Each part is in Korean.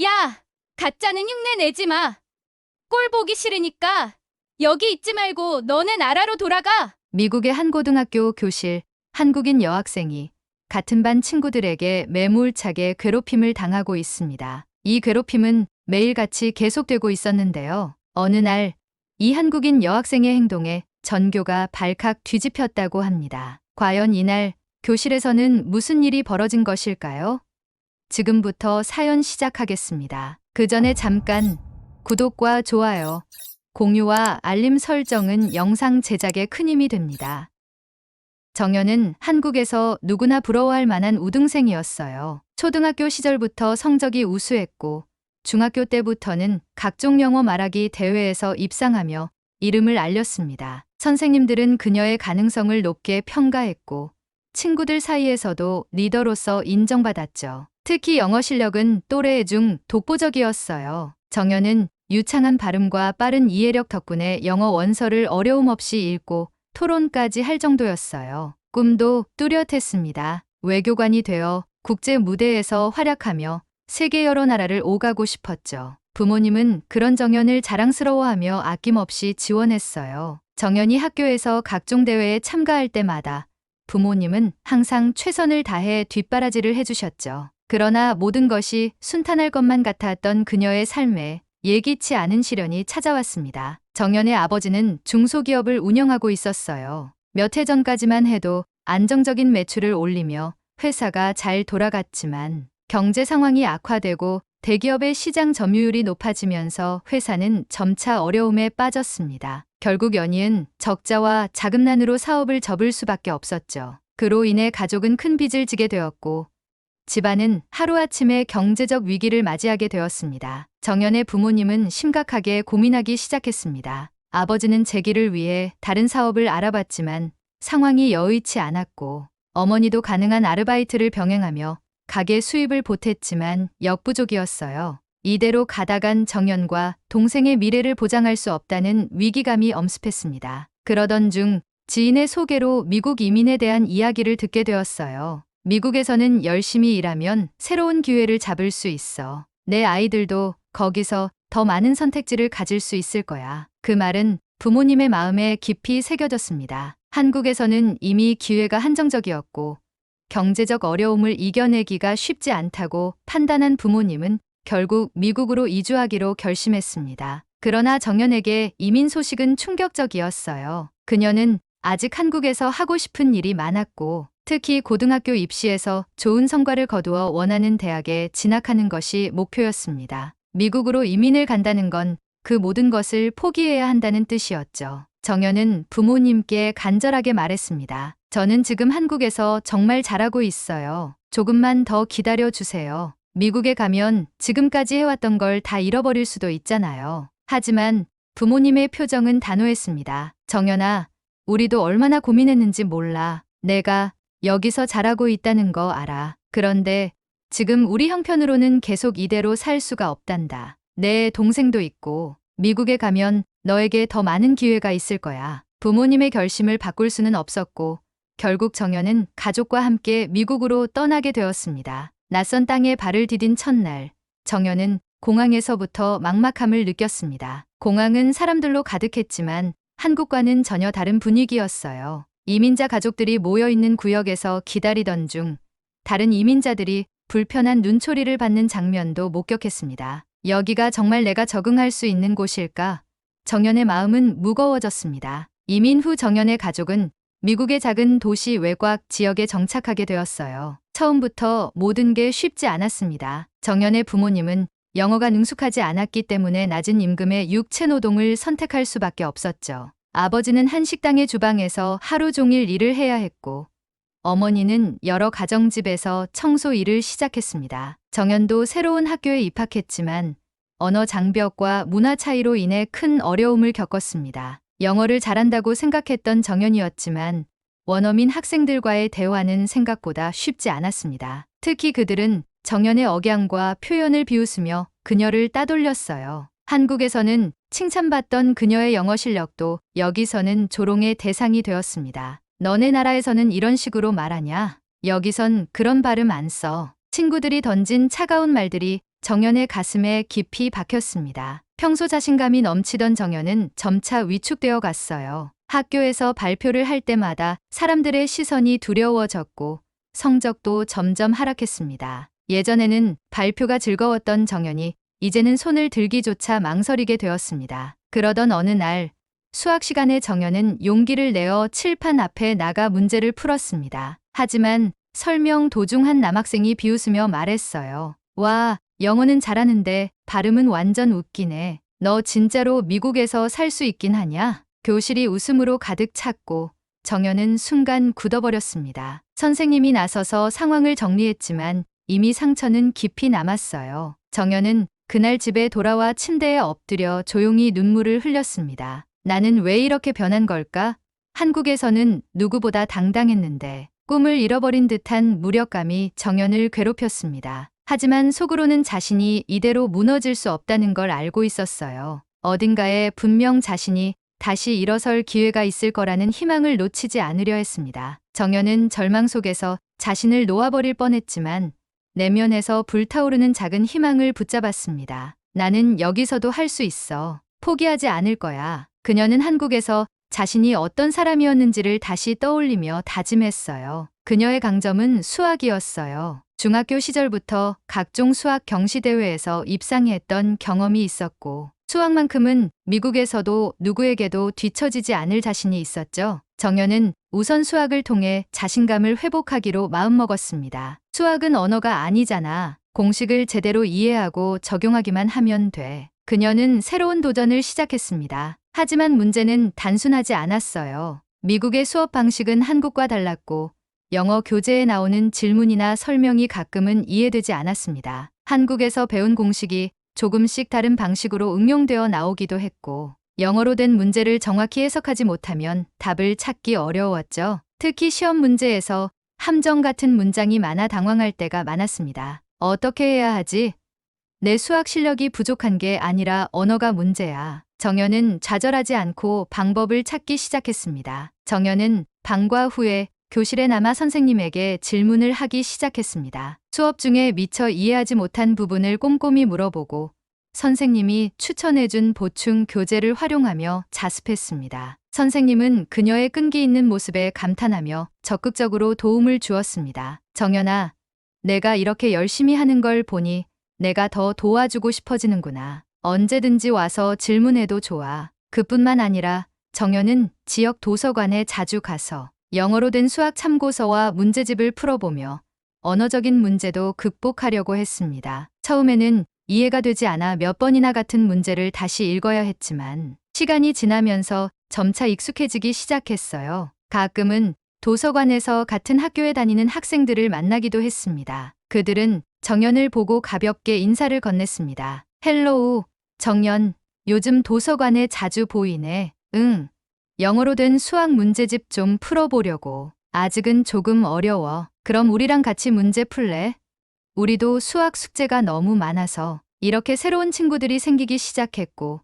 야, 가짜는 흉내 내지 마. 꼴 보기 싫으니까 여기 있지 말고 너네 나라로 돌아가. 미국의 한 고등학교 교실, 한국인 여학생이 같은 반 친구들에게 매몰차게 괴롭힘을 당하고 있습니다. 이 괴롭힘은 매일같이 계속되고 있었는데요. 어느 날, 이 한국인 여학생의 행동에 전교가 발칵 뒤집혔다고 합니다. 과연 이날 교실에서는 무슨 일이 벌어진 것일까요? 지금부터 사연 시작하겠습니다. 그 전에 잠깐 구독과 좋아요, 공유와 알림 설정은 영상 제작에 큰 힘이 됩니다. 정연은 한국에서 누구나 부러워할 만한 우등생이었어요. 초등학교 시절부터 성적이 우수했고 중학교 때부터는 각종 영어 말하기 대회에서 입상하며 이름을 알렸습니다. 선생님들은 그녀의 가능성을 높게 평가했고 친구들 사이에서도 리더로서 인정받았죠. 특히 영어 실력은 또래 중 독보적이었어요. 정연은 유창한 발음과 빠른 이해력 덕분에 영어 원서를 어려움 없이 읽고 토론까지 할 정도였어요. 꿈도 뚜렷했습니다. 외교관이 되어 국제 무대에서 활약하며 세계 여러 나라를 오가고 싶었죠. 부모님은 그런 정연을 자랑스러워하며 아낌없이 지원했어요. 정연이 학교에서 각종 대회에 참가할 때마다 부모님은 항상 최선을 다해 뒷바라지를 해주셨죠. 그러나 모든 것이 순탄할 것만 같았던 그녀의 삶에 예기치 않은 시련이 찾아왔습니다. 정연의 아버지는 중소기업을 운영하고 있었어요. 몇 해 전까지만 해도 안정적인 매출을 올리며 회사가 잘 돌아갔지만 경제 상황이 악화되고 대기업의 시장 점유율이 높아지면서 회사는 점차 어려움에 빠졌습니다. 결국 연이은 적자와 자금난으로 사업을 접을 수밖에 없었죠. 그로 인해 가족은 큰 빚을 지게 되었고 집안은 하루아침에 경제적 위기를 맞이하게 되었습니다. 정연의 부모님은 심각하게 고민하기 시작했습니다. 아버지는 재기를 위해 다른 사업을 알아봤지만 상황이 여의치 않았고 어머니도 가능한 아르바이트를 병행하며 가게 수입을 보탰지만 역부족이었어요. 이대로 가다간 정연과 동생의 미래를 보장할 수 없다는 위기감이 엄습했습니다. 그러던 중 지인의 소개로 미국 이민에 대한 이야기를 듣게 되었어요. 미국에서는 열심히 일하면 새로운 기회를 잡을 수 있어. 내 아이들도 거기서 더 많은 선택지를 가질 수 있을 거야. 그 말은 부모님의 마음에 깊이 새겨졌습니다. 한국에서는 이미 기회가 한정적이었고 경제적 어려움을 이겨내기가 쉽지 않다고 판단한 부모님은 결국 미국으로 이주하기로 결심했습니다. 그러나 정연에게 이민 소식은 충격적이었어요. 그녀는 아직 한국에서 하고 싶은 일이 많았고 특히 고등학교 입시에서 좋은 성과를 거두어 원하는 대학에 진학하는 것이 목표였습니다. 미국으로 이민을 간다는 건 그 모든 것을 포기해야 한다는 뜻이었죠. 정연은 부모님께 간절하게 말했습니다. 저는 지금 한국에서 정말 잘하고 있어요. 조금만 더 기다려 주세요. 미국에 가면 지금까지 해왔던 걸 다 잃어버릴 수도 있잖아요. 하지만 부모님의 표정은 단호했습니다. 정연아, 우리도 얼마나 고민했는지 몰라. 내가 여기서 잘하고 있다는 거 알아. 그런데 지금 우리 형편으로는 계속 이대로 살 수가 없단다. 내 동생도 있고 미국에 가면 너에게 더 많은 기회가 있을 거야. 부모님의 결심을 바꿀 수는 없었고 결국 정연은 가족과 함께 미국으로 떠나게 되었습니다. 낯선 땅에 발을 디딘 첫날, 정연은 공항에서부터 막막함을 느꼈습니다. 공항은 사람들로 가득했지만 한국과는 전혀 다른 분위기였어요. 이민자 가족들이 모여있는 구역에서 기다리던 중 다른 이민자들이 불편한 눈초리를 받는 장면도 목격했습니다. 여기가 정말 내가 적응할 수 있는 곳일까? 정연의 마음은 무거워졌습니다. 이민 후 정연의 가족은 미국의 작은 도시 외곽 지역에 정착하게 되었어요. 처음부터 모든 게 쉽지 않았습니다. 정연의 부모님은 영어가 능숙하지 않았기 때문에 낮은 임금의 육체 노동을 선택할 수밖에 없었죠. 아버지는 한 식당의 주방에서 하루 종일 일을 해야 했고 어머니는 여러 가정집에서 청소 일을 시작했습니다. 정연도 새로운 학교에 입학했지만 언어 장벽과 문화 차이로 인해 큰 어려움을 겪었습니다. 영어를 잘한다고 생각했던 정연이었지만 원어민 학생들과의 대화는 생각보다 쉽지 않았습니다. 특히 그들은 정연의 억양과 표현을 비웃으며 그녀를 따돌렸어요. 한국에서는 칭찬받던 그녀의 영어 실력도 여기서는 조롱의 대상이 되었습니다. 너네 나라에서는 이런 식으로 말하냐? 여기선 그런 발음 안 써. 친구들이 던진 차가운 말들이 정연의 가슴에 깊이 박혔습니다. 평소 자신감이 넘치던 정연은 점차 위축되어 갔어요. 학교에서 발표를 할 때마다 사람들의 시선이 두려워졌고 성적도 점점 하락했습니다. 예전에는 발표가 즐거웠던 정연이 이제는 손을 들기조차 망설이게 되었습니다. 그러던 어느 날 수학 시간에 정연은 용기를 내어 칠판 앞에 나가 문제를 풀었습니다. 하지만 설명 도중 한 남학생이 비웃으며 말했어요. 와, 영어는 잘하는데 발음은 완전 웃기네. 너 진짜로 미국에서 살 수 있긴 하냐? 교실이 웃음으로 가득 찼고 정연은 순간 굳어버렸습니다. 선생님이 나서서 상황을 정리했지만 이미 상처는 깊이 남았어요. 정연은 그날 집에 돌아와 침대에 엎드려 조용히 눈물을 흘렸습니다. 나는 왜 이렇게 변한 걸까? 한국에서는 누구보다 당당했는데 꿈을 잃어버린 듯한 무력감이 정연을 괴롭혔습니다. 하지만 속으로는 자신이 이대로 무너질 수 없다는 걸 알고 있었어요. 어딘가에 분명 자신이 다시 일어설 기회가 있을 거라는 희망을 놓치지 않으려 했습니다. 정연은 절망 속에서 자신을 놓아버릴 뻔했지만 내면에서 불타오르는 작은 희망을 붙잡았습니다. 나는 여기서도 할 수 있어. 포기하지 않을 거야. 그녀는 한국에서 자신이 어떤 사람이었는지를 다시 떠올리며 다짐했어요. 그녀의 강점은 수학이었어요. 중학교 시절부터 각종 수학 경시대회에서 입상했던 경험이 있었고 수학만큼은 미국에서도 누구에게도 뒤처지지 않을 자신이 있었죠. 정연은 우선 수학을 통해 자신감을 회복하기로 마음먹었습니다. 수학은 언어가 아니잖아. 공식을 제대로 이해하고 적용하기만 하면 돼. 그녀는 새로운 도전을 시작했습니다. 하지만 문제는 단순하지 않았어요. 미국의 수업 방식은 한국과 달랐고 영어 교재에 나오는 질문이나 설명이 가끔은 이해되지 않았습니다. 한국에서 배운 공식이 조금씩 다른 방식으로 응용되어 나오기도 했고 영어로 된 문제를 정확히 해석하지 못하면 답을 찾기 어려웠죠. 특히 시험 문제에서 함정 같은 문장이 많아 당황할 때가 많았습니다. 어떻게 해야 하지? 내 수학 실력이 부족한 게 아니라 언어가 문제야. 정연은 좌절하지 않고 방법을 찾기 시작했습니다. 정연은 방과 후에 교실에 남아 선생님에게 질문을 하기 시작했습니다. 수업 중에 미처 이해하지 못한 부분을 꼼꼼히 물어보고 선생님이 추천해준 보충 교재를 활용하며 자습했습니다. 선생님은 그녀의 끈기 있는 모습에 감탄하며 적극적으로 도움을 주었습니다. 정연아, 내가 이렇게 열심히 하는 걸 보니 내가 더 도와주고 싶어지는구나. 언제든지 와서 질문해도 좋아. 그뿐만 아니라 정연은 지역 도서관에 자주 가서 영어로 된 수학 참고서와 문제집을 풀어보며 언어적인 문제도 극복하려고 했습니다. 처음에는 이해가 되지 않아 몇 번이나 같은 문제를 다시 읽어야 했지만 시간이 지나면서 점차 익숙해지기 시작했어요. 가끔은 도서관에서 같은 학교에 다니는 학생들을 만나기도 했습니다. 그들은 정연을 보고 가볍게 인사를 건넸습니다. 헬로우, 정연, 요즘 도서관에 자주 보이네. 응. 영어로 된 수학 문제집 좀 풀어보려고. 아직은 조금 어려워. 그럼 우리랑 같이 문제 풀래? 우리도 수학 숙제가 너무 많아서. 이렇게 새로운 친구들이 생기기 시작했고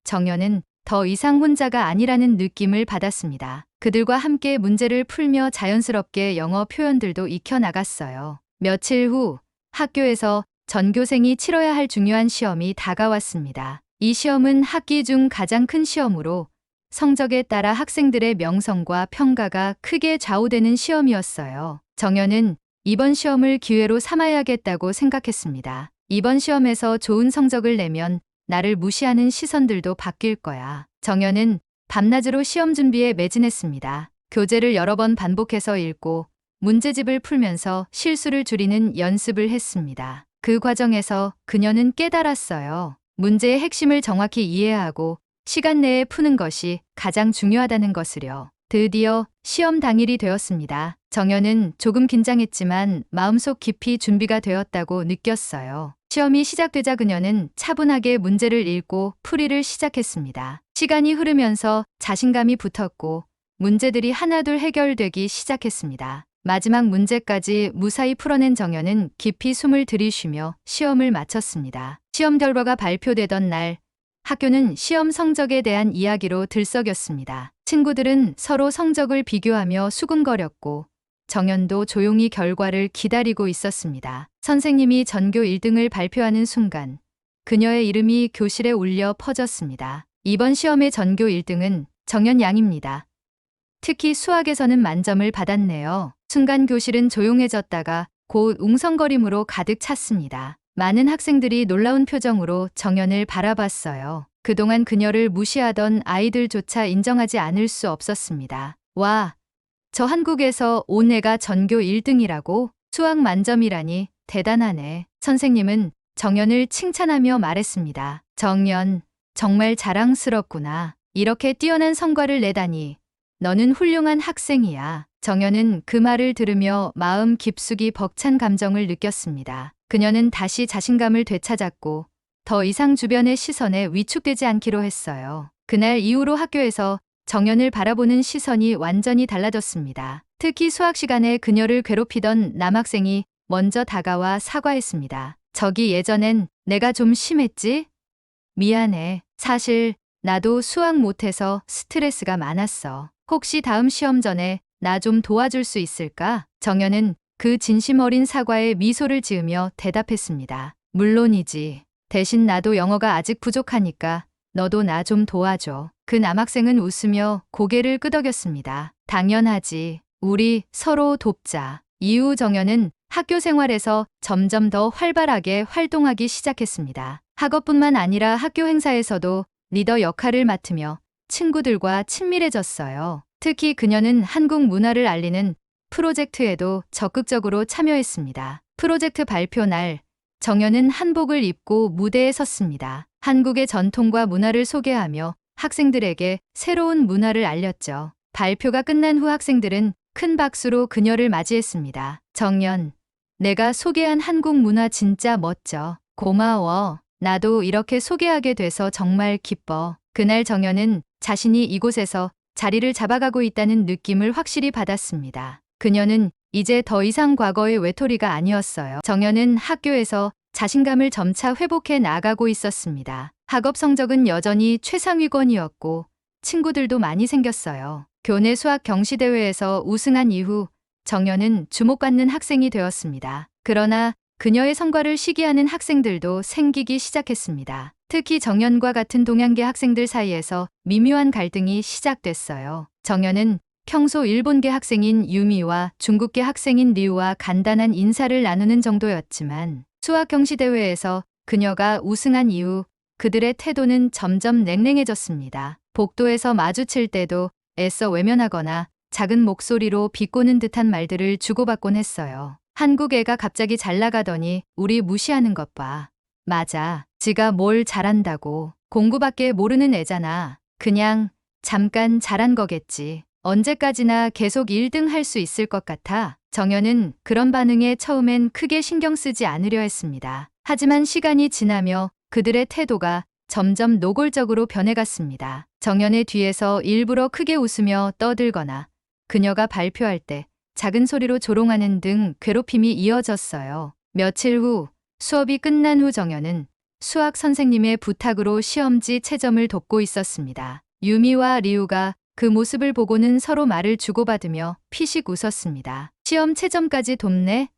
정연은 더 이상 혼자가 아니라는 느낌을 받았습니다. 그들과 함께 문제를 풀며 자연스럽게 영어 표현들도 익혀나갔어요. 며칠 후 학교에서 전교생이 치러야 할 중요한 시험이 다가왔습니다. 이 시험은 학기 중 가장 큰 시험으로 성적에 따라 학생들의 명성과 평가가 크게 좌우되는 시험이었어요. 정연은 이번 시험을 기회로 삼아야겠다고 생각했습니다. 이번 시험에서 좋은 성적을 내면 나를 무시하는 시선들도 바뀔 거야. 정연은 밤낮으로 시험 준비에 매진했습니다. 교재를 여러 번 반복해서 읽고 문제집을 풀면서 실수를 줄이는 연습을 했습니다. 그 과정에서 그녀는 깨달았어요. 문제의 핵심을 정확히 이해하고 시간 내에 푸는 것이 가장 중요하다는 것을요. 드디어 시험 당일이 되었습니다. 정연은 조금 긴장했지만 마음속 깊이 준비가 되었다고 느꼈어요. 시험이 시작되자 그녀는 차분하게 문제를 읽고 풀이를 시작했습니다. 시간이 흐르면서 자신감이 붙었고 문제들이 하나둘 해결되기 시작했습니다. 마지막 문제까지 무사히 풀어낸 정연은 깊이 숨을 들이쉬며 시험을 마쳤습니다. 시험 결과가 발표되던 날 학교는 시험 성적에 대한 이야기로 들썩였습니다. 친구들은 서로 성적을 비교하며 수군거렸고 정연도 조용히 결과를 기다리고 있었습니다. 선생님이 전교 1등을 발표하는 순간 그녀의 이름이 교실에 울려 퍼졌습니다. 이번 시험의 전교 1등은 정연 양입니다. 특히 수학에서는 만점을 받았네요. 순간 교실은 조용해졌다가 곧 웅성거림으로 가득 찼습니다. 많은 학생들이 놀라운 표정으로 정연을 바라봤어요. 그동안 그녀를 무시하던 아이들조차 인정하지 않을 수 없었습니다. 와, 저 한국에서 온 애가 전교 1등이라고? 수학 만점이라니 대단하네. 선생님은 정연을 칭찬하며 말했습니다. 정연, 정말 자랑스럽구나. 이렇게 뛰어난 성과를 내다니. 너는 훌륭한 학생이야. 정연은 그 말을 들으며 마음 깊숙이 벅찬 감정을 느꼈습니다. 그녀는 다시 자신감을 되찾았고 더 이상 주변의 시선에 위축되지 않기로 했어요. 그날 이후로 학교에서 정연을 바라보는 시선이 완전히 달라졌습니다. 특히 수학 시간에 그녀를 괴롭히던 남학생이 먼저 다가와 사과했습니다. 저기 예전엔 내가 좀 심했지? 미안해. 사실 나도 수학 못해서 스트레스가 많았어. 혹시 다음 시험 전에 나 좀 도와줄 수 있을까? 정연은 그 진심 어린 사과에 미소를 지으며 대답했습니다. 물론이지. 대신 나도 영어가 아직 부족하니까 너도 나 좀 도와줘. 그 남학생은 웃으며 고개를 끄덕였습니다. 당연하지. 우리 서로 돕자. 이후 정연은 학교 생활에서 점점 더 활발하게 활동하기 시작했습니다. 학업뿐만 아니라 학교 행사에서도 리더 역할을 맡으며 친구들과 친밀해졌어요. 특히 그녀는 한국 문화를 알리는 프로젝트에도 적극적으로 참여했습니다. 프로젝트 발표 날, 정연은 한복을 입고 무대에 섰습니다. 한국의 전통과 문화를 소개하며 학생들에게 새로운 문화를 알렸죠. 발표가 끝난 후 학생들은 큰 박수로 그녀를 맞이했습니다. 정연, 내가 소개한 한국 문화 진짜 멋져. 고마워. 나도 이렇게 소개하게 돼서 정말 기뻐. 그날 정연은 자신이 이곳에서 자리를 잡아가고 있다는 느낌을 확실히 받았습니다. 그녀는 이제 더 이상 과거의 외톨이가 아니었어요. 정연은 학교에서 자신감을 점차 회복해 나가고 있었습니다. 학업 성적은 여전히 최상위권이었고 친구들도 많이 생겼어요. 교내 수학 경시대회에서 우승한 이후 정연은 주목받는 학생이 되었습니다. 그러나 그녀의 성과를 시기하는 학생들도 생기기 시작했습니다. 특히 정연과 같은 동양계 학생들 사이에서 미묘한 갈등이 시작됐어요. 정연은 평소 일본계 학생인 유미와 중국계 학생인 리우와 간단한 인사를 나누는 정도였지만 수학 경시대회에서 그녀가 우승한 이후 그들의 태도는 점점 냉랭해졌습니다. 복도에서 마주칠 때도 애써 외면하거나 작은 목소리로 비꼬는 듯한 말들을 주고받곤 했어요. 한국 애가 갑자기 잘 나가더니 우리 무시하는 것 봐. 맞아. 지가 뭘 잘한다고. 공부밖에 모르는 애잖아. 그냥 잠깐 잘한 거겠지. 언제까지나 계속 1등 할 수 있을 것 같아. 정연은 그런 반응에 처음엔 크게 신경 쓰지 않으려 했습니다. 하지만 시간이 지나며 그들의 태도가 점점 노골적으로 변해갔습니다. 정연의 뒤에서 일부러 크게 웃으며 떠들거나 그녀가 발표할 때 작은 소리로 조롱하는 등 괴롭힘이 이어졌어요. 며칠 후 수업이 끝난 후 정연은 수학 선생님의 부탁으로 시험지 채점을 돕고 있었습니다. 유미와 리우가 그 모습을 보고는 서로 말을 주고받으며 피식 웃었습니다. 시험 채점까지 돕네?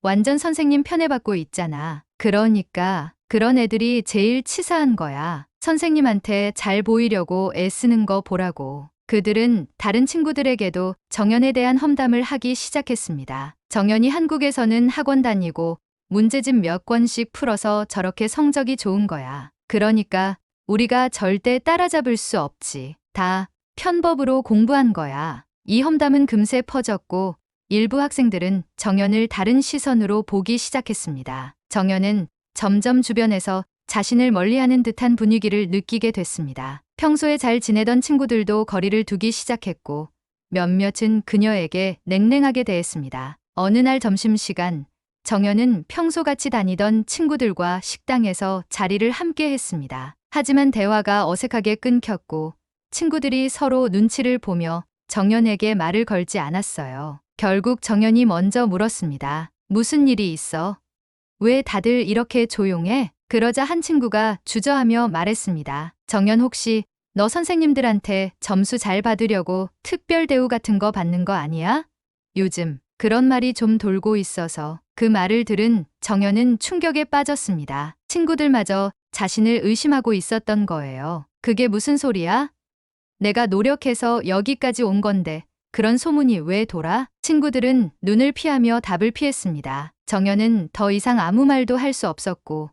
완전 선생님 편애받고 있잖아. 그러니까 그런 애들이 제일 치사한 거야. 선생님한테 잘 보이려고 애쓰는 거 보라고. 그들은 다른 친구들에게도 정연에 대한 험담을 하기 시작했습니다. 정연이 한국에서는 학원 다니고 문제집 몇 권씩 풀어서 저렇게 성적이 좋은 거야. 그러니까 우리가 절대 따라잡을 수 없지. 다 편법으로 공부한 거야. 이 험담은 금세 퍼졌고 일부 학생들은 정연을 다른 시선으로 보기 시작했습니다. 정연은 점점 주변에서 자신을 멀리하는 듯한 분위기를 느끼게 됐습니다. 평소에 잘 지내던 친구들도 거리를 두기 시작했고 몇몇은 그녀에게 냉랭하게 대했습니다. 어느 날 점심시간 정연은 평소같이 다니던 친구들과 식당에서 자리를 함께 했습니다. 하지만 대화가 어색하게 끊겼고 친구들이 서로 눈치를 보며 정연에게 말을 걸지 않았어요. 결국 정연이 먼저 물었습니다. 무슨 일이 있어? 왜 다들 이렇게 조용해? 그러자 한 친구가 주저하며 말했습니다. 정연 혹시 너 선생님들한테 점수 잘 받으려고 특별 대우 같은 거 받는 거 아니야? 요즘 그런 말이 좀 돌고 있어서 그 말을 들은 정연은 충격에 빠졌습니다. 친구들마저 자신을 의심하고 있었던 거예요. 그게 무슨 소리야? 내가 노력해서 여기까지 온 건데 그런 소문이 왜 돌아? 친구들은 눈을 피하며 답을 피했습니다. 정연은 더 이상 아무 말도 할 수 없었고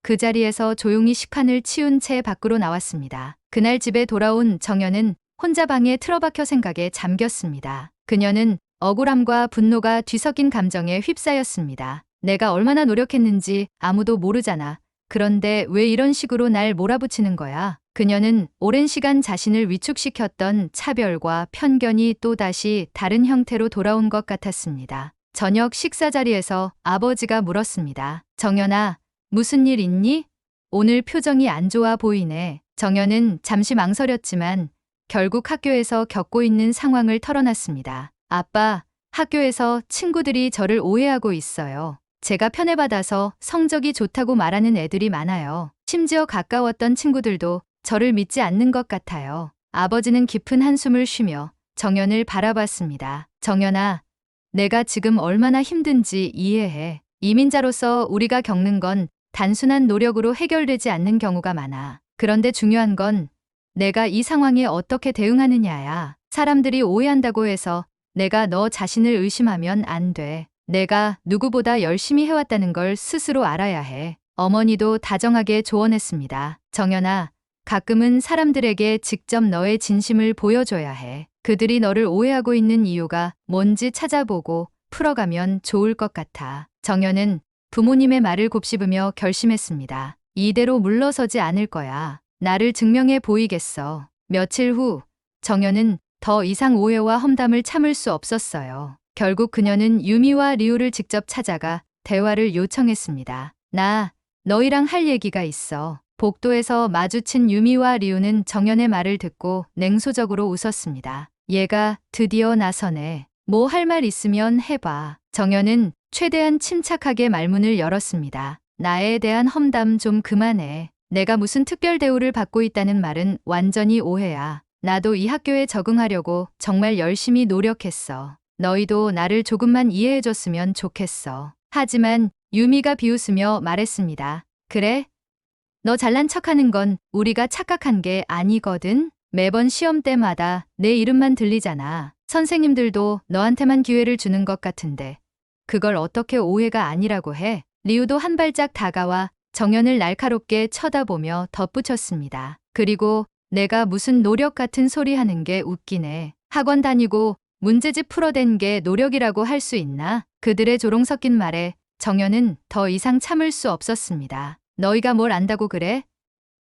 그 자리에서 조용히 식판을 치운 채 밖으로 나왔습니다. 그날 집에 돌아온 정연은 혼자 방에 틀어박혀 생각에 잠겼습니다. 그녀는 억울함과 분노가 뒤섞인 감정에 휩싸였습니다. 내가 얼마나 노력했는지 아무도 모르잖아. 그런데 왜 이런 식으로 날 몰아붙이는 거야? 그녀는 오랜 시간 자신을 위축시켰던 차별과 편견이 또다시 다른 형태로 돌아온 것 같았습니다. 저녁 식사 자리에서 아버지가 물었습니다. 정연아, 무슨 일 있니? 오늘 표정이 안 좋아 보이네. 정연은 잠시 망설였지만 결국 학교에서 겪고 있는 상황을 털어놨습니다. 아빠, 학교에서 친구들이 저를 오해하고 있어요. 제가 편애받아서 성적이 좋다고 말하는 애들이 많아요. 심지어 가까웠던 친구들도 저를 믿지 않는 것 같아요. 아버지는 깊은 한숨을 쉬며 정연을 바라봤습니다. 정연아, 내가 지금 얼마나 힘든지 이해해. 이민자로서 우리가 겪는 건 단순한 노력으로 해결되지 않는 경우가 많아. 그런데 중요한 건 내가 이 상황에 어떻게 대응하느냐야. 사람들이 오해한다고 해서 내가 너 자신을 의심하면 안 돼. 내가 누구보다 열심히 해왔다는 걸 스스로 알아야 해. 어머니도 다정하게 조언했습니다. 정연아, 가끔은 사람들에게 직접 너의 진심을 보여줘야 해. 그들이 너를 오해하고 있는 이유가 뭔지 찾아보고 풀어가면 좋을 것 같아. 정연은 부모님의 말을 곱씹으며 결심했습니다. 이대로 물러서지 않을 거야. 나를 증명해 보이겠어. 며칠 후 정연은 더 이상 오해와 험담을 참을 수 없었어요. 결국 그녀는 유미와 리우를 직접 찾아가 대화를 요청했습니다. 나 너희랑 할 얘기가 있어. 복도에서 마주친 유미와 리우는 정연의 말을 듣고 냉소적으로 웃었습니다. 얘가 드디어 나서네. 뭐 할 말 있으면 해봐. 정연은 최대한 침착하게 말문을 열었습니다. 나에 대한 험담 좀 그만해. 내가 무슨 특별 대우를 받고 있다는 말은 완전히 오해야. 나도 이 학교에 적응하려고 정말 열심히 노력했어. 너희도 나를 조금만 이해해줬으면 좋겠어. 하지만 유미가 비웃으며 말했습니다. 그래? 너 잘난 척하는 건 우리가 착각한 게 아니거든? 매번 시험 때마다 내 이름만 들리잖아. 선생님들도 너한테만 기회를 주는 것 같은데 그걸 어떻게 오해가 아니라고 해? 리우도 한 발짝 다가와 정연을 날카롭게 쳐다보며 덧붙였습니다. 그리고 내가 무슨 노력 같은 소리 하는 게 웃기네. 학원 다니고 문제집 풀어댄 게 노력이라고 할 수 있나? 그들의 조롱 섞인 말에 정연은 더 이상 참을 수 없었습니다. 너희가 뭘 안다고 그래?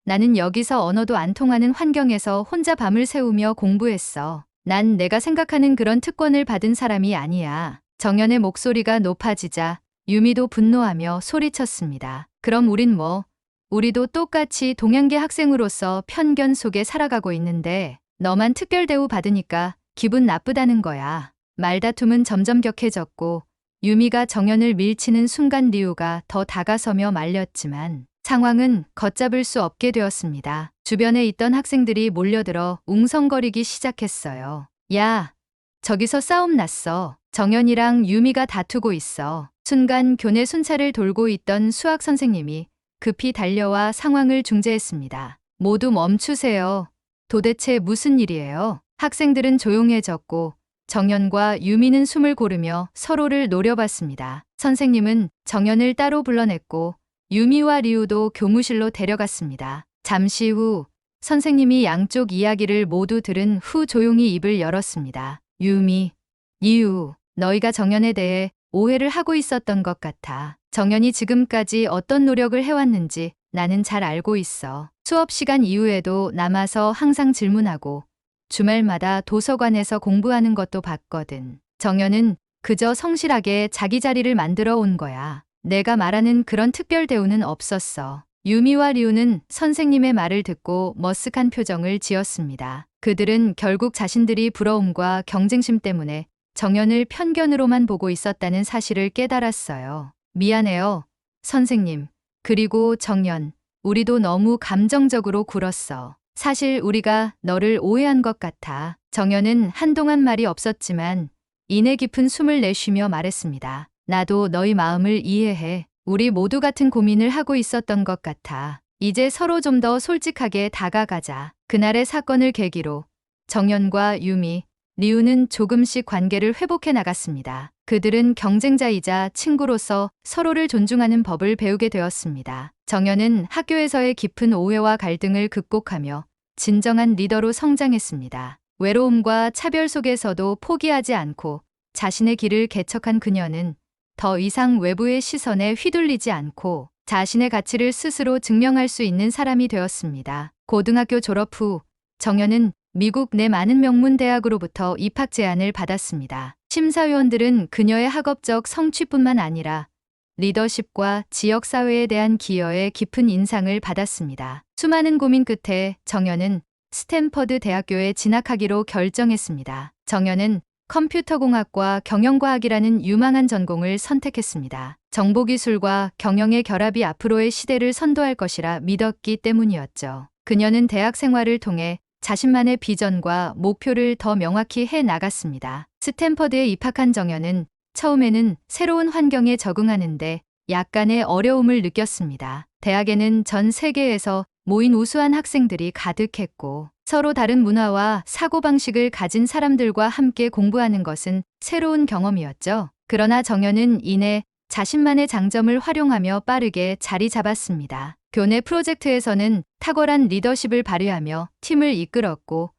나는 여기서 언어도 안 통하는 환경에서 혼자 밤을 새우며 공부했어. 난 내가 생각하는 그런 특권을 받은 사람이 아니야. 정연의 목소리가 높아지자 유미도 분노하며 소리쳤습니다. 그럼 우린 뭐? 우리도 똑같이 동양계 학생으로서 편견 속에 살아가고 있는데 너만 특별 대우 받으니까 기분 나쁘다는 거야. 말다툼은 점점 격해졌고 유미가 정연을 밀치는 순간 리우가 더 다가서며 말렸지만 상황은 걷잡을 수 없게 되었습니다. 주변에 있던 학생들이 몰려들어 웅성거리기 시작했어요. 야, 저기서 싸움 났어. 정연이랑 유미가 다투고 있어. 순간 교내 순찰을 돌고 있던 수학 선생님이 급히 달려와 상황을 중재했습니다. 모두 멈추세요. 도대체 무슨 일이에요? 학생들은 조용해졌고 정연과 유미는 숨을 고르며 서로를 노려봤습니다. 선생님은 정연을 따로 불러냈고 유미와 리우도 교무실로 데려갔습니다. 잠시 후 선생님이 양쪽 이야기를 모두 들은 후 조용히 입을 열었습니다. 유미, 리우, 너희가 정연에 대해 오해를 하고 있었던 것 같아. 정연이 지금까지 어떤 노력을 해왔는지 나는 잘 알고 있어. 수업 시간 이후에도 남아서 항상 질문하고 주말마다 도서관에서 공부하는 것도 봤거든. 정연은 그저 성실하게 자기 자리를 만들어 온 거야. 내가 말하는 그런 특별 대우는 없었어. 유미와 리우는 선생님의 말을 듣고 머쓱한 표정을 지었습니다. 그들은 결국 자신들이 부러움과 경쟁심 때문에 정연을 편견으로만 보고 있었다는 사실을 깨달았어요. 미안해요, 선생님. 그리고 정연, 우리도 너무 감정적으로 굴었어. 사실 우리가 너를 오해한 것 같아. 정연은 한동안 말이 없었지만 이내 깊은 숨을 내쉬며 말했습니다. 나도 너희 마음을 이해해. 우리 모두 같은 고민을 하고 있었던 것 같아. 이제 서로 좀 더 솔직하게 다가가자. 그날의 사건을 계기로 정연과 유미, 리우는 조금씩 관계를 회복해 나갔습니다. 그들은 경쟁자이자 친구로서 서로를 존중하는 법을 배우게 되었습니다. 정연은 학교에서의 깊은 오해와 갈등을 극복하며 진정한 리더로 성장했습니다. 외로움과 차별 속에서도 포기하지 않고 자신의 길을 개척한 그녀는 더 이상 외부의 시선에 휘둘리지 않고 자신의 가치를 스스로 증명할 수 있는 사람이 되었습니다. 고등학교 졸업 후 정연은 미국 내 많은 명문 대학으로부터 입학 제안을 받았습니다. 심사위원들은 그녀의 학업적 성취뿐만 아니라 리더십과 지역사회에 대한 기여에 깊은 인상을 받았습니다. 수많은 고민 끝에 정연은 스탠퍼드 대학교에 진학하기로 결정했습니다. 정연은 컴퓨터공학과 경영과학이라는 유망한 전공을 선택했습니다. 정보기술과 경영의 결합이 앞으로의 시대를 선도할 것이라 믿었기 때문이었죠. 그녀는 대학 생활을 통해 자신만의 비전과 목표를 더 명확히 해 나갔습니다. 스탠퍼드에 입학한 정연은 처음에는 새로운 환경에 적응하는데 약간의 어려움을 느꼈습니다. 대학에는 전 세계에서 모인 우수한 학생들이 가득했고 서로 다른 문화와 사고방식을 가진 사람들과 함께 공부하는 것은 새로운 경험이었죠. 그러나 정연은 이내 자신만의 장점을 활용하며 빠르게 자리 잡았습니다. 교내 프로젝트에서는 탁월한 리더십을 발휘하며 팀을 이끌었고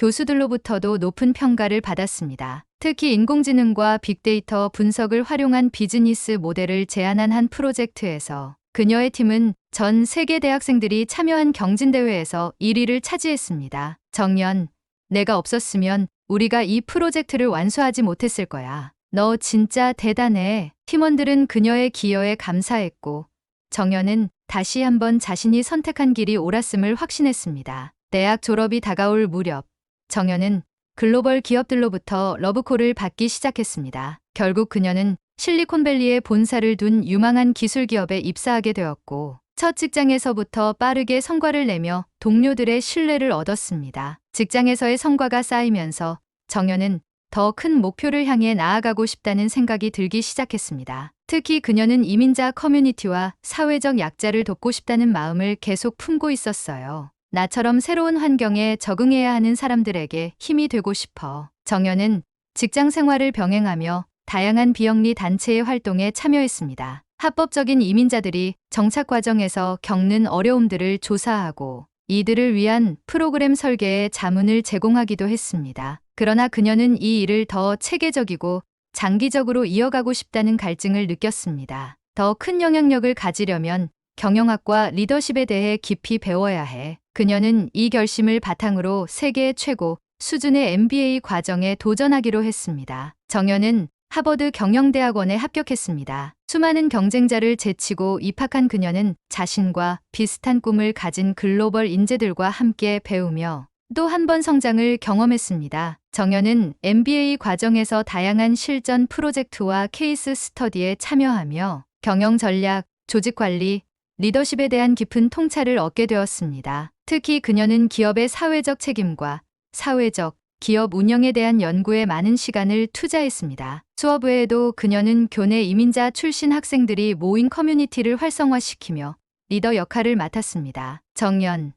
교수들로부터도 높은 평가를 받았습니다. 특히 인공지능과 빅데이터 분석을 활용한 비즈니스 모델을 제안한 한 프로젝트에서 그녀의 팀은 전 세계 대학생들이 참여한 경진대회에서 1위를 차지했습니다. 정연, 내가 없었으면 우리가 이 프로젝트를 완수하지 못했을 거야. 너 진짜 대단해. 팀원들은 그녀의 기여에 감사했고 정연은 다시 한번 자신이 선택한 길이 옳았음을 확신했습니다. 대학 졸업이 다가올 무렵 정연은 글로벌 기업들로부터 러브콜을 받기 시작했습니다. 결국 그녀는 실리콘밸리에 본사를 둔 유망한 기술 기업에 입사하게 되었고 첫 직장에서부터 빠르게 성과를 내며 동료들의 신뢰를 얻었습니다. 직장에서의 성과가 쌓이면서 정연은 더 큰 목표를 향해 나아가고 싶다는 생각이 들기 시작했습니다. 특히 그녀는 이민자 커뮤니티와 사회적 약자를 돕고 싶다는 마음을 계속 품고 있었어요. 나처럼 새로운 환경에 적응해야 하는 사람들에게 힘이 되고 싶어. 정연은 직장 생활을 병행하며 다양한 비영리 단체의 활동에 참여했습니다. 합법적인 이민자들이 정착 과정에서 겪는 어려움들을 조사하고 이들을 위한 프로그램 설계에 자문을 제공하기도 했습니다. 그러나 그녀는 이 일을 더 체계적이고 장기적으로 이어가고 싶다는 갈증을 느꼈습니다. 더 큰 영향력을 가지려면 경영학과 리더십에 대해 깊이 배워야 해. 그녀는 이 결심을 바탕으로 세계 최고 수준의 MBA 과정에 도전하기로 했습니다. 정연은 하버드 경영대학원에 합격했습니다. 수많은 경쟁자를 제치고 입학한 그녀는 자신과 비슷한 꿈을 가진 글로벌 인재들과 함께 배우며 또 한 번 성장을 경험했습니다. 정연은 MBA 과정에서 다양한 실전 프로젝트와 케이스 스터디에 참여하며 경영 전략, 조직 관리, 리더십에 대한 깊은 통찰을 얻게 되었습니다. 특히 그녀는 기업의 사회적 책임과 사회적, 기업 운영에 대한 연구에 많은 시간을 투자했습니다. 수업 외에도 그녀는 교내 이민자 출신 학생들이 모인 커뮤니티를 활성화시키며 리더 역할을 맡았습니다. 정연,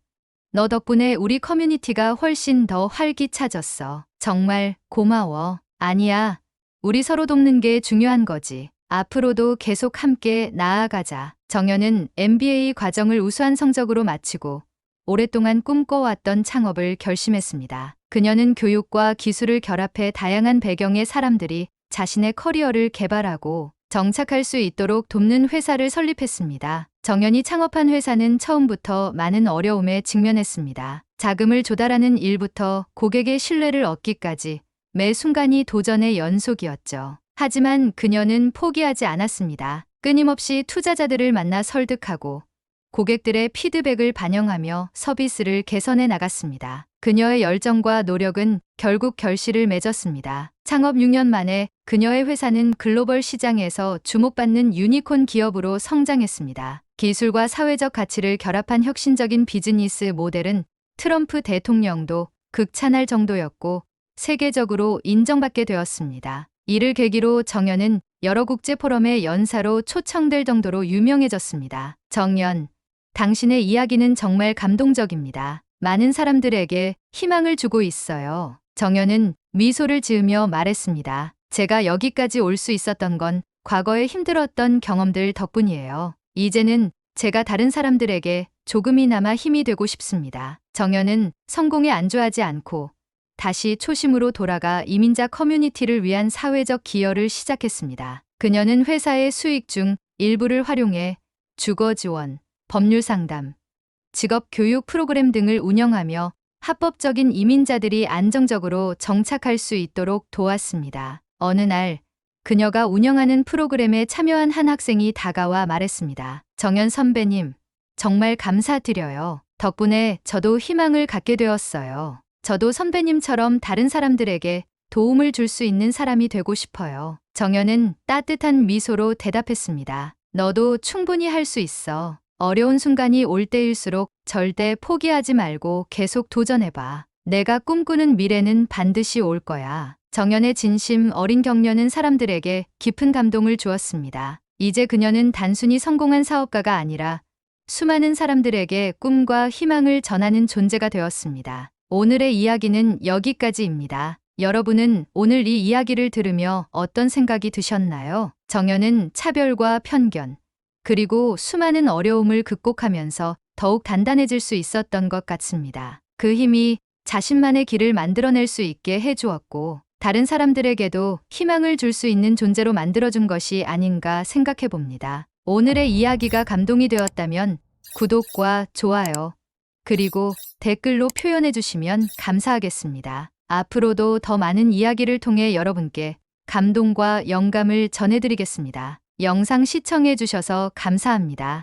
너 덕분에 우리 커뮤니티가 훨씬 더 활기차졌어. 정말 고마워. 아니야. 우리 서로 돕는 게 중요한 거지. 앞으로도 계속 함께 나아가자. 정연은 MBA 과정을 우수한 성적으로 마치고 오랫동안 꿈꿔왔던 창업을 결심했습니다. 그녀는 교육과 기술을 결합해 다양한 배경의 사람들이 자신의 커리어를 개발하고 정착할 수 있도록 돕는 회사를 설립했습니다. 정연이 창업한 회사는 처음부터 많은 어려움에 직면했습니다. 자금을 조달하는 일부터 고객의 신뢰를 얻기까지 매 순간이 도전의 연속이었죠. 하지만 그녀는 포기하지 않았습니다. 끊임없이 투자자들을 만나 설득하고 고객들의 피드백을 반영하며 서비스를 개선해 나갔습니다. 그녀의 열정과 노력은 결국 결실을 맺었습니다. 창업 6년 만에 그녀의 회사는 글로벌 시장에서 주목받는 유니콘 기업으로 성장했습니다. 기술과 사회적 가치를 결합한 혁신적인 비즈니스 모델은 트럼프 대통령도 극찬할 정도였고 세계적으로 인정받게 되었습니다. 이를 계기로 정연은 여러 국제 포럼의 연사로 초청될 정도로 유명해졌습니다. 정연, 당신의 이야기는 정말 감동적입니다. 많은 사람들에게 희망을 주고 있어요. 정연은 미소를 지으며 말했습니다. 제가 여기까지 올 수 있었던 건 과거에 힘들었던 경험들 덕분이에요. 이제는 제가 다른 사람들에게 조금이나마 힘이 되고 싶습니다. 정연은 성공에 안주하지 않고 다시 초심으로 돌아가 이민자 커뮤니티를 위한 사회적 기여를 시작했습니다. 그녀는 회사의 수익 중 일부를 활용해 주거 지원, 법률 상담, 직업 교육 프로그램 등을 운영하며 합법적인 이민자들이 안정적으로 정착할 수 있도록 도왔습니다. 어느 날 그녀가 운영하는 프로그램에 참여한 한 학생이 다가와 말했습니다. 정연 선배님, 정말 감사드려요. 덕분에 저도 희망을 갖게 되었어요. 저도 선배님처럼 다른 사람들에게 도움을 줄 수 있는 사람이 되고 싶어요. 정연은 따뜻한 미소로 대답했습니다. 너도 충분히 할 수 있어. 어려운 순간이 올 때일수록 절대 포기하지 말고 계속 도전해봐. 내가 꿈꾸는 미래는 반드시 올 거야. 정연의 진심 어린 격려는 사람들에게 깊은 감동을 주었습니다. 이제 그녀는 단순히 성공한 사업가가 아니라 수많은 사람들에게 꿈과 희망을 전하는 존재가 되었습니다. 오늘의 이야기는 여기까지입니다. 여러분은 오늘 이 이야기를 들으며 어떤 생각이 드셨나요? 정연은 차별과 편견, 그리고 수많은 어려움을 극복하면서 더욱 단단해질 수 있었던 것 같습니다. 그 힘이 자신만의 길을 만들어낼 수 있게 해주었고, 다른 사람들에게도 희망을 줄 수 있는 존재로 만들어준 것이 아닌가 생각해 봅니다. 오늘의 이야기가 감동이 되었다면 구독과 좋아요, 그리고 댓글로 표현해 주시면 감사하겠습니다. 앞으로도 더 많은 이야기를 통해 여러분께 감동과 영감을 전해드리겠습니다. 영상 시청해 주셔서 감사합니다.